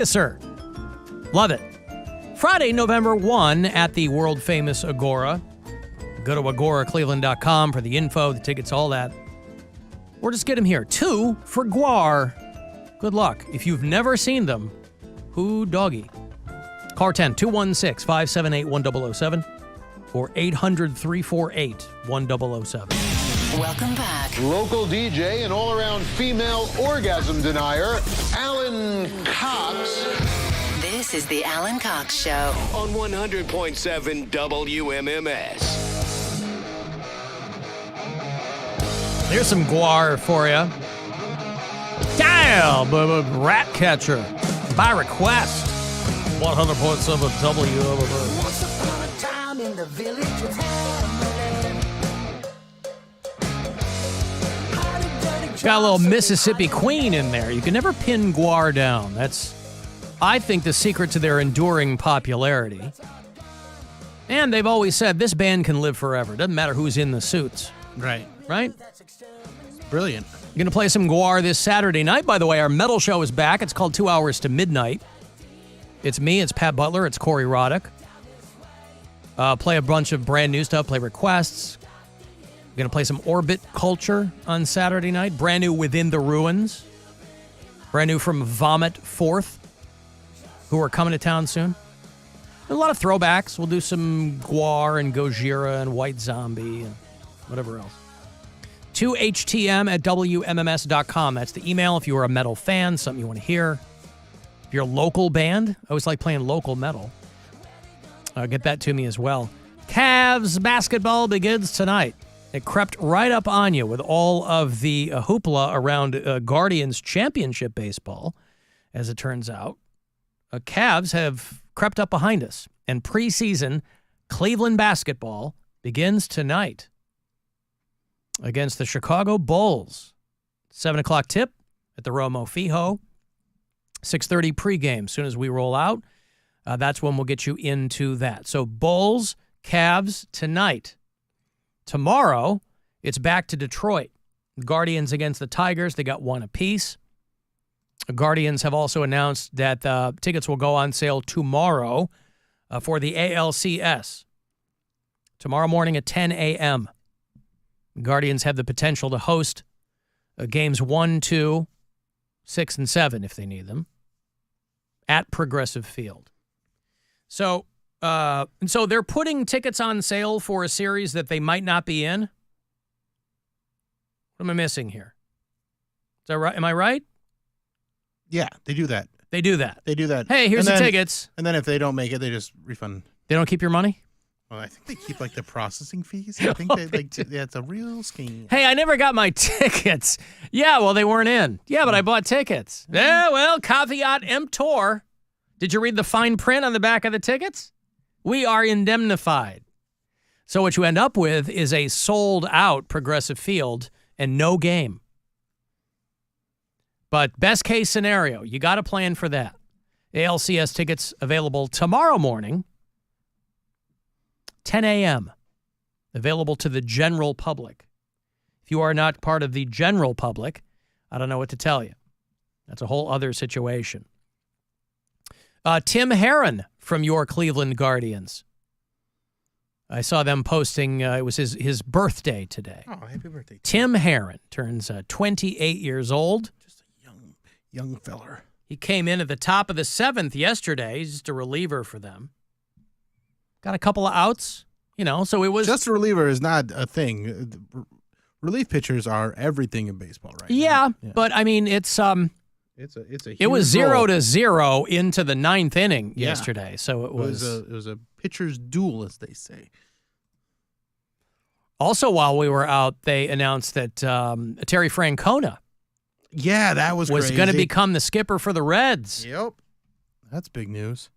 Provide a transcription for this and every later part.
Yes, sir. Love it. Friday, November 1 at the world-famous Agora. Go to agoracleveland.com for the info, the tickets, all that. Or just get them here. 2 for Guar. Good luck. If you've never seen them, who doggy? Call 216-578-1007 or 800-348-1007. Welcome back. Local DJ and all-around female orgasm denier, Alan Cox. This is the Alan Cox Show on 100.7 WMMS. Here's some Guar for you. Damn, rat catcher. By request. 100.7 WMMS. Once upon a time in the village of Hamlin. Got a little Mississippi Queen in there. You can never pin Guar down. That's, I think, the secret to their enduring popularity. And they've always said this band can live forever. Doesn't matter who's in the suits. Right. Right? Brilliant. You're going to play some Guar this Saturday night. By the way, our metal show is back. It's called 2 Hours to Midnight. It's me, it's Pat Butler, it's Corey Roddick. Play a bunch of brand new stuff, play requests. We're going to play some Orbit Culture on Saturday night. Brand new Within the Ruins. Brand new from Vomit Fourth, who are coming to town soon. And a lot of throwbacks. We'll do some Guar and Gojira and White Zombie and whatever else. 2htm@wmms.com. That's the email if you are a metal fan, something you want to hear. If you're a local band, I always like playing local metal. Get that to me as well. Cavs basketball begins tonight. It crept right up on you with all of the hoopla around Guardians championship baseball, as it turns out. Cavs have crept up behind us, and preseason Cleveland basketball begins tonight against the Chicago Bulls. 7 o'clock tip at the Romo Fijo. 6:30 pregame. As soon as we roll out, that's when we'll get you into that. So Bulls, Cavs tonight. Tomorrow, it's back to Detroit. Guardians against the Tigers. They got 1 apiece. The Guardians have also announced that tickets will go on sale tomorrow for the ALCS. Tomorrow morning at 10 a.m. Guardians have the potential to host games 1, 2, 6, and 7 if they need them at Progressive Field. So they're putting tickets on sale for a series that they might not be in. What am I missing here? Is that right? Am I right? Yeah, they do that. They do that. They do that. Hey, here's the tickets. And then if they don't make it, they just refund. They don't keep your money? Well, I think they keep like the processing fees. I think it's a real scheme. Hey, I never got my tickets. Yeah, well, they weren't in. Yeah, but I bought tickets. Yeah, well, caveat emptor. Did you read the fine print on the back of the tickets? We are indemnified. So what you end up with is a sold-out Progressive Field and no game. But best case scenario, you got to plan for that. ALCS tickets available tomorrow morning, 10 a.m., available to the general public. If you are not part of the general public, I don't know what to tell you. That's a whole other situation. Tim Herron from your Cleveland Guardians. I saw them posting, it was his birthday today. Oh, happy birthday. Tim Herron turns 28 years old. Just a young feller. He came in at the top of the 7th yesterday. He's just a reliever for them. Got a couple of outs, so it was... Just a reliever is not a thing. Relief pitchers are everything in baseball right now. Yeah, but I mean, it's a it was 0-0 into the 9th inning yesterday, so it was a pitcher's duel, as they say. Also, while we were out, they announced that Terry Francona was going to become the skipper for the Reds. Yep. That's big news.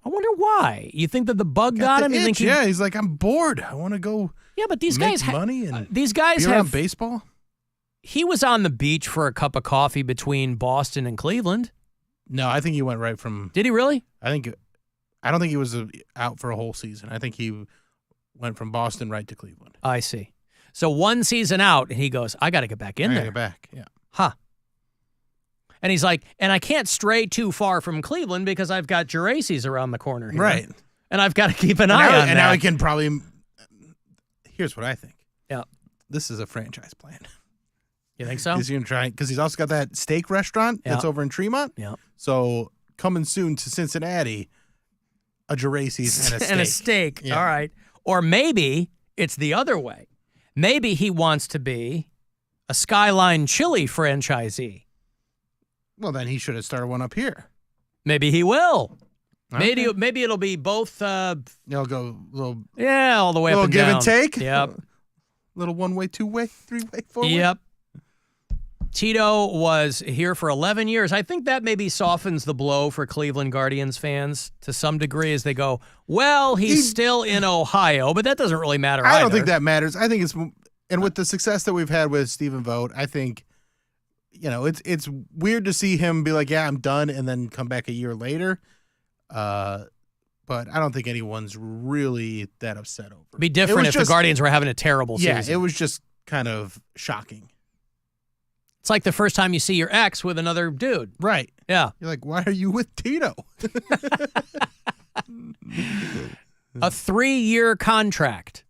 I wonder why. You think that the bug got him? You think he's like, I'm bored. I want to go. Yeah, but these make guys money and these guys be around have baseball. He was on the beach for a cup of coffee between Boston and Cleveland. No, I think he went right from. Did he really? I don't think he was out for a whole season. I think he went from Boston right to Cleveland. I see. So one season out, and he goes, I got to get back in there. Get back, yeah. Huh. And he's like, and I can't stray too far from Cleveland because I've got Geraces around the corner here. Right. And I've got to keep an eye on that. And now he can probably... Here's what I think. Yeah. This is a franchise plan. You think so? He's going to try... Because he's also got that steak restaurant that's over in Tremont. Yeah. So coming soon to Cincinnati, a Geraces and a steak. And a steak. Yeah. All right. Or maybe it's the other way. Maybe he wants to be a Skyline Chili franchisee. Well, then he should have started one up here. Maybe he will. Okay. Maybe it'll be both. They'll go little All the way up and down. give and take. Yep. Little 1-way, 2-way, 3-way, 4-way. Yep. Tito was here for 11 years. I think that maybe softens the blow for Cleveland Guardians fans to some degree as they go, well, he's still in Ohio, but that doesn't really matter I either. don't think that matters. I think it's, and with the success that we've had with Stephen Vogt, I think, it's weird to see him be like, yeah, I'm done, and then come back a year later. But I don't think anyone's really that upset over it. It'd be different if the Guardians were having a terrible season. Yeah, it was just kind of shocking. It's like the first time you see your ex with another dude. Right. Yeah. You're like, why are you with Tito? A 3-year contract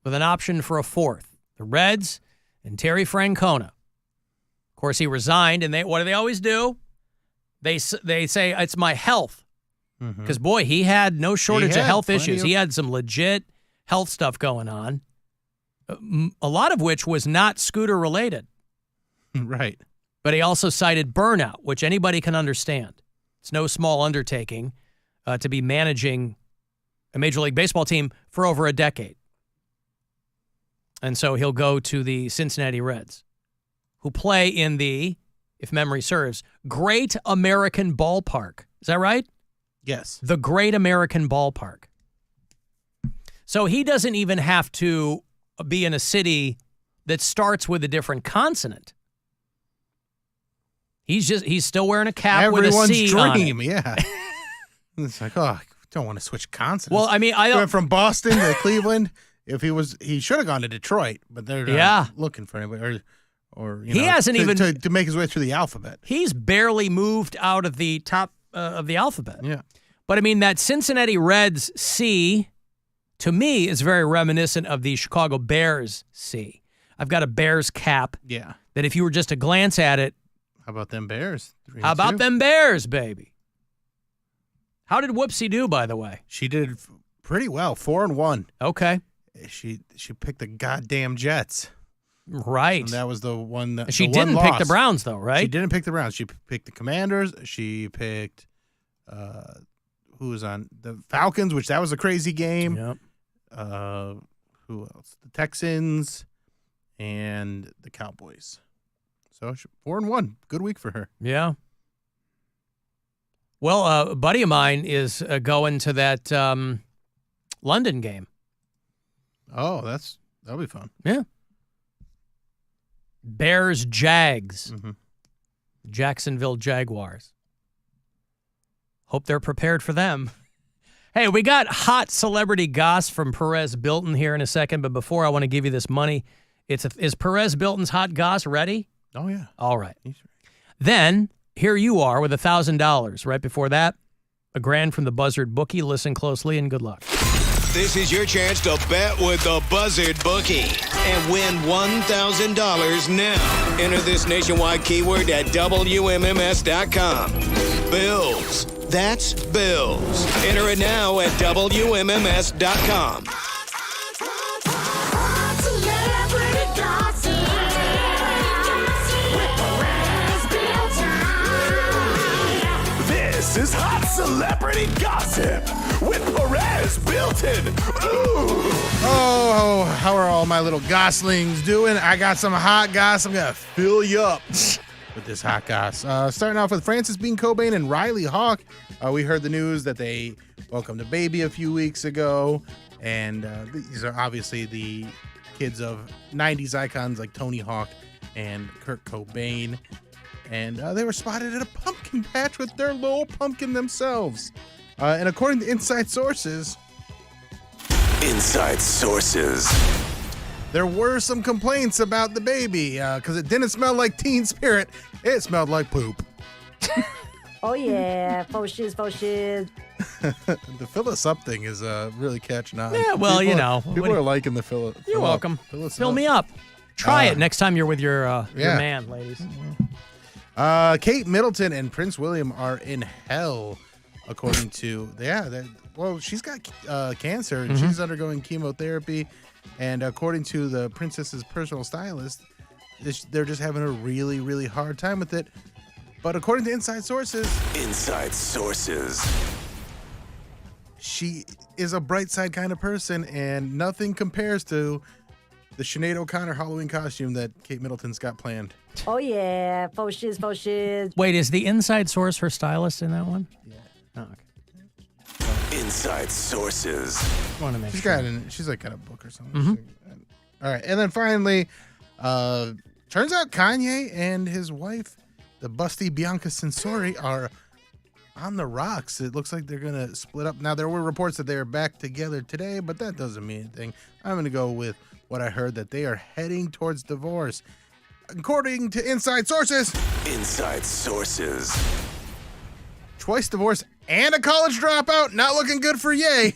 with an option for a 4th. The Reds and Terry Francona. Of course, he resigned, and what do they always do? They say, it's my health. Because, boy, he had no shortage of health issues. He had some legit health stuff going on, a lot of which was not scooter-related. Right. But he also cited burnout, which anybody can understand. It's no small undertaking to be managing a Major League Baseball team for over a decade. And so he'll go to the Cincinnati Reds, who play in the, if memory serves, Great American Ballpark. Is that right? Yes. The Great American Ballpark. So he doesn't even have to be in a city that starts with a different consonant. He's still wearing a cap with a C on it. Everyone's dream, yeah. It's like, I don't want to switch consonants. Well, I mean, I went from Boston to Cleveland. If he should have gone to Detroit, but they're not looking for anybody, or he hasn't even to make his way through the alphabet. He's barely moved out of the top of the alphabet. Yeah, but I mean that Cincinnati Reds C, to me, is very reminiscent of the Chicago Bears C. I've got a Bears cap. Yeah, that if you were just to glance at it. How about them Bears? How about them Bears, baby? How did Whoopsie do, by the way? She did pretty well, 4-1. Okay. She picked the goddamn Jets. Right. And that was the one that she didn't pick the Browns, though, right? She didn't pick the Browns. She picked the Commanders. She picked who was on the Falcons, which that was a crazy game. Yep. Who else? The Texans and the Cowboys. So 4-1. Good week for her. Yeah. Well, a buddy of mine is going to that London game. Oh, that'll be fun. Yeah. Bears, Jags. Mm-hmm. Jacksonville Jaguars. Hope they're prepared for them. Hey, we got hot celebrity goss from Perez Bilton here in a second, but before I want to give you this money, is Perez Bilton's hot goss ready? Oh, yeah. All right. Then, here you are with $1,000. Right before that, $1,000 from the Buzzard bookie. Listen closely and good luck. This is your chance to bet with the Buzzard bookie and win $1,000 now. Enter this nationwide keyword at WMMS.com. Bills. That's Bills. Enter it now at WMMS.com. This is Hot Celebrity Gossip with Perez, Bilton. Ooh. Oh, how are all my little goslings doing? I got some hot goss. I'm going to fill you up with this hot goss. Starting off with Frances Bean Cobain and Riley Hawk. We heard the news that they welcomed a baby a few weeks ago. And these are obviously the kids of 90s icons like Tony Hawk and Kurt Cobain. And they were spotted at a pumpkin patch with their little pumpkin themselves. And according to Inside Sources, there were some complaints about the baby because it didn't smell like Teen Spirit. It smelled like poop. Oh, yeah. Faux shiz, faux shiz. The fill us up thing is really catching on. Yeah, well, People are liking the fill. You're welcome. Fill me up. Try it next time you're with your man, ladies. Kate Middleton and Prince William are in hell, according to she's got cancer and she's undergoing chemotherapy, and according to the princess's personal stylist, they're just having a really, really hard time with it. But according to inside sources, she is a bright side kind of person, and nothing compares to the Sinead O'Connor Halloween costume that Kate Middleton's got planned. Oh, yeah. Faux shiz, faux shiz. Wait, is the inside source her stylist in that one? Yeah. Oh, okay. Inside sources. I want to make sure. She's like got a book or something. All right, and then finally, turns out Kanye and his wife, the busty Bianca Censori, are on the rocks. It looks like they're going to split up. Now, there were reports that they are back together today, but that doesn't mean anything. I'm going to go with what I heard, that they are heading towards divorce. According to inside sources. Twice divorced and a college dropout. Not looking good for Ye.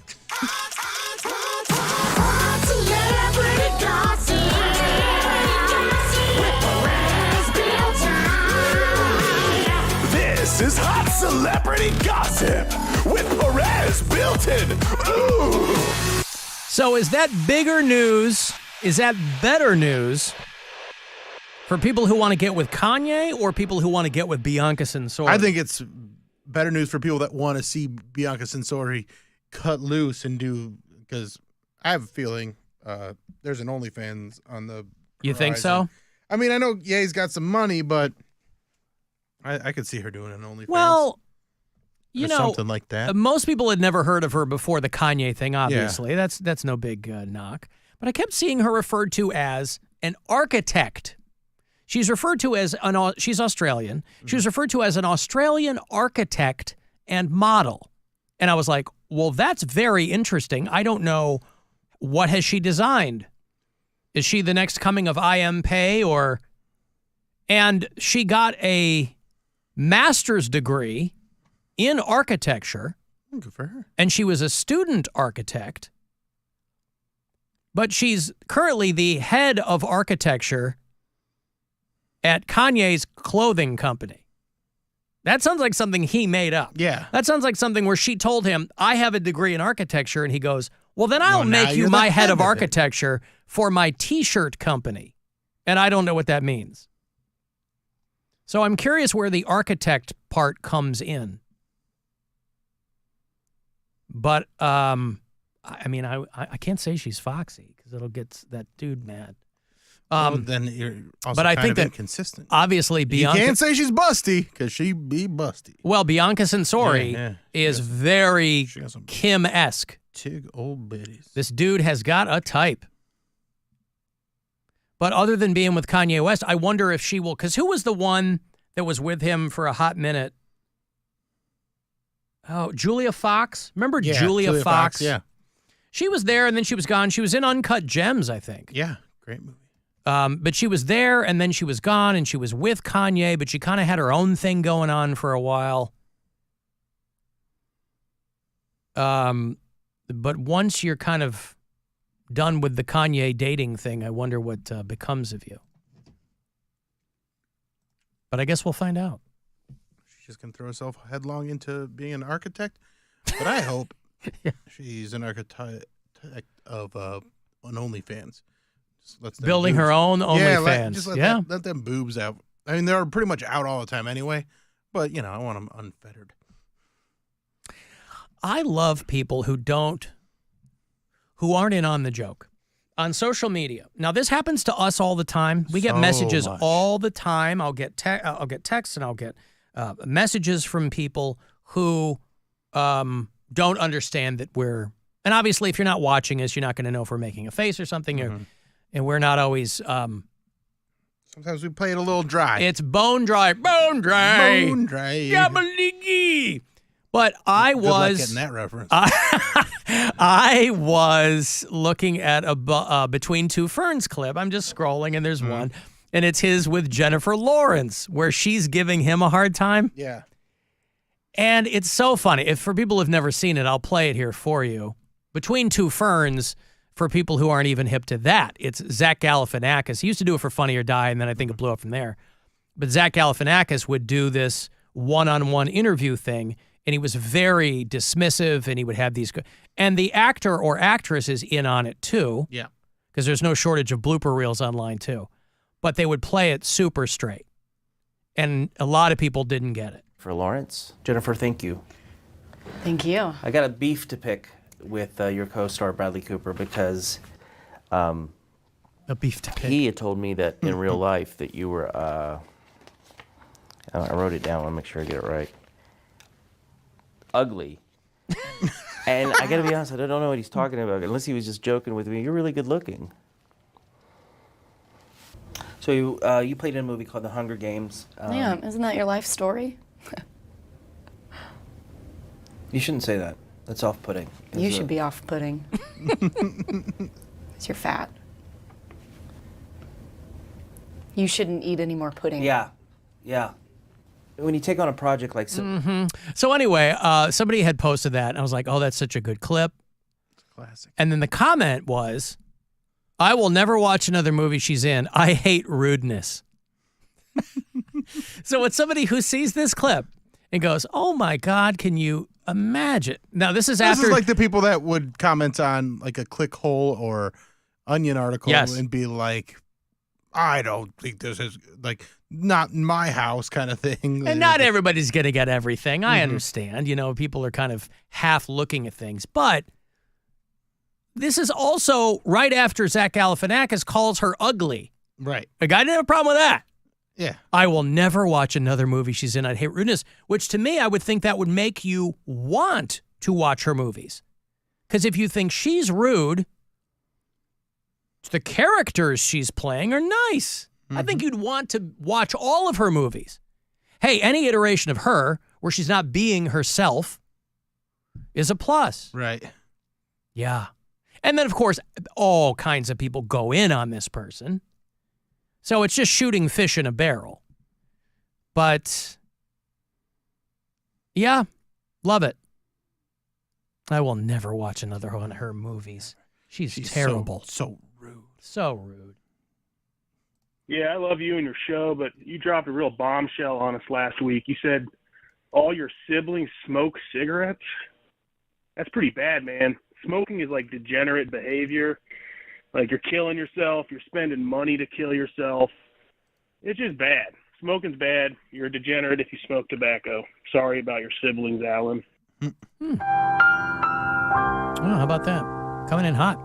This is Hot Celebrity Gossip with Perez, Bilton. Ooh. So is that bigger news? Is that better news for people who want to get with Kanye or people who want to get with Bianca Censori? I think it's better news for people that want to see Bianca Censori cut loose and do, because I have a feeling there's an OnlyFans on the You horizon. think so? I mean, I know Ye's got some money, but I could see her doing an OnlyFans. Well, or something like that. Most people had never heard of her before the Kanye thing, obviously. Yeah. That's no big knock. But I kept seeing her referred to as an architect. She's referred to as she's Australian. She was referred to as an Australian architect and model. And I was like, well, that's very interesting. I don't know, what has she designed? Is she the next coming of I M Pei or? And she got a master's degree in architecture. Good for her. And she was a student architect. But she's currently the head of architecture at Kanye's clothing company. That sounds like something he made up. Yeah. That sounds like something where she told him, I have a degree in architecture. And he goes, well, then I'll make you my head of architecture for my T-shirt company. And I don't know what that means. So I'm curious where the architect part comes in. But, I mean, I can't say she's foxy because it'll get that dude mad. Then you're also but I think that inconsistent. Obviously, Bianca. You can't say she's busty because she be busty. Well, Bianca Censori is very Kim-esque. Tig old biddies. This dude has got a type. But other than being with Kanye West, I wonder if she will. Because who was the one that was with him for a hot minute? Oh, Julia Fox. Remember Julia Fox? Yeah. She was there and then she was gone. She was in Uncut Gems, I think. Yeah, great movie. But she was there and then she was gone and she was with Kanye, but she kind of had her own thing going on for a while. But once you're kind of done with the Kanye dating thing, I wonder what becomes of you. But I guess we'll find out. She's going to throw herself headlong into being an architect. But I hope she's an architect of an OnlyFans. Building her own OnlyFans. Just let them boobs out. I mean, they're pretty much out all the time anyway. But, you know, I want them unfettered. I love people who aren't in on the joke. On social media. Now, this happens to us all the time. We get messages all the time. I'll get texts and I'll get messages from people who don't understand that we're... And obviously, if you're not watching us, you're not going to know if we're making a face or something. And we're not always... Sometimes we play it a little dry. It's bone dry. Bone dry. Bone dry. Gabaligi. But I Good luck was getting that reference. I was looking at a Between Two Ferns clip. I'm just scrolling, and there's one, and it's his with Jennifer Lawrence, where she's giving him a hard time. Yeah. And it's so funny. If for people who've never seen it, I'll play it here for you. Between Two Ferns, for people who aren't even hip to that, it's Zach Galifianakis. He used to do it for Funny or Die, and then I think it blew up from there. But Zach Galifianakis would do this one-on-one interview thing, and he was very dismissive, and he would have these. And the actor or actress is in on it too. Yeah. Because there's no shortage of blooper reels online too. But they would play it super straight. And a lot of people didn't get it. For Lawrence. Jennifer, thank you. Thank you. I got a beef to pick with your co-star Bradley Cooper because A beef to pick. he had told me that in real life that you were, I wrote it down, I want to make sure I get it right. Ugly. And I got to be honest, I don't know what he's talking about, unless he was just joking with me. You're really good looking. So you played in a movie called The Hunger Games. Yeah, isn't that your life story? You shouldn't say that. That's off-putting. You should be off-putting. 'Cause you're fat. You shouldn't eat any more pudding. Yeah. When you take on a project like So anyway, somebody had posted that, and I was like, oh, that's such a good clip. Classic. And then the comment was, I will never watch another movie she's in. I hate rudeness. So it's somebody who sees this clip and goes, oh my God, can you imagine? Now, this is after. This is like the people that would comment on like a ClickHole or Onion article and be like, I don't think this is like not in my house kind of thing. And not everybody's going to get everything. I understand. You know, people are kind of half looking at things. But this is also right after Zach Galifianakis calls her ugly. Right. A guy didn't have a problem with that. Yeah. I will never watch another movie she's in. I'd hate rudeness, which to me, I would think that would make you want to watch her movies. Because if you think she's rude, the characters she's playing are nice. I think you'd want to watch all of her movies. Hey, any iteration of her where she's not being herself is a plus. Right. Yeah. And then, of course, all kinds of people go in on this person. So it's just shooting fish in a barrel. But, yeah, love it. I will never watch another one of her movies. She's terrible. So rude. So rude. Yeah, I love you and your show, but you dropped a real bombshell on us last week. You said all your siblings smoke cigarettes? That's pretty bad, man. Smoking is like degenerate behavior. Like you're killing yourself. You're spending money to kill yourself. It's just bad. Smoking's bad. You're a degenerate if you smoke tobacco. Sorry about your siblings, Alan. Well, how about that? Coming in hot.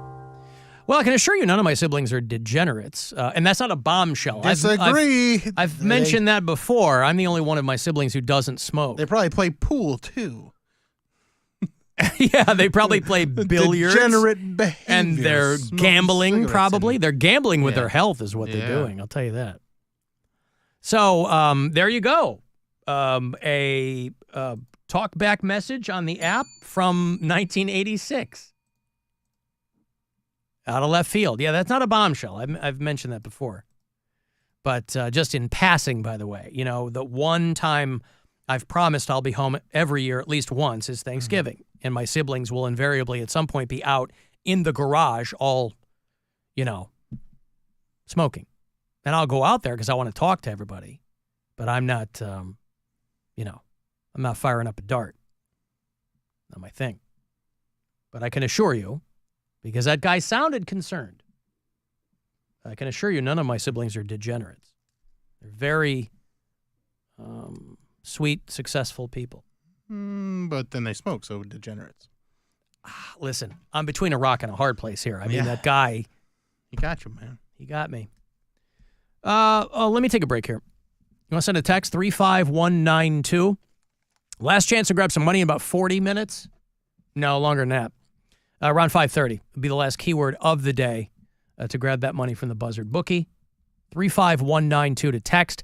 Well, I can assure you none of my siblings are degenerates, and that's not a bombshell. Disagree. I've mentioned that before. I'm the only one of my siblings who doesn't smoke. They probably play pool, too. Yeah, they probably play billiards. Degenerate behavior. And they're gambling, probably. They're gambling with their health is what they're Yeah. doing, I'll tell you that. So there you go. A talkback message on the app from 1986. Out of left field. Yeah, that's not a bombshell. I've mentioned that before. But just in passing, by the way, you know, the one time I've promised I'll be home every year at least once is Thanksgiving. And my siblings will invariably at some point be out in the garage all, you know, smoking. And I'll go out there because I want to talk to everybody. But I'm not, you know, I'm not firing up a dart. Not my thing. But I can assure you, because that guy sounded concerned, I can assure you none of my siblings are degenerates. They're very sweet, successful people. But then they smoke, so degenerates. Listen, I'm between a rock and a hard place here. I mean, that guy. He got you, man. He got me. Let me take a break here. You want to send a text? 35192. Last chance to grab some money in about 40 minutes. No, longer than that. Around 5:30 would be the last keyword of the day to grab that money from the Buzzard bookie. 35192 to text.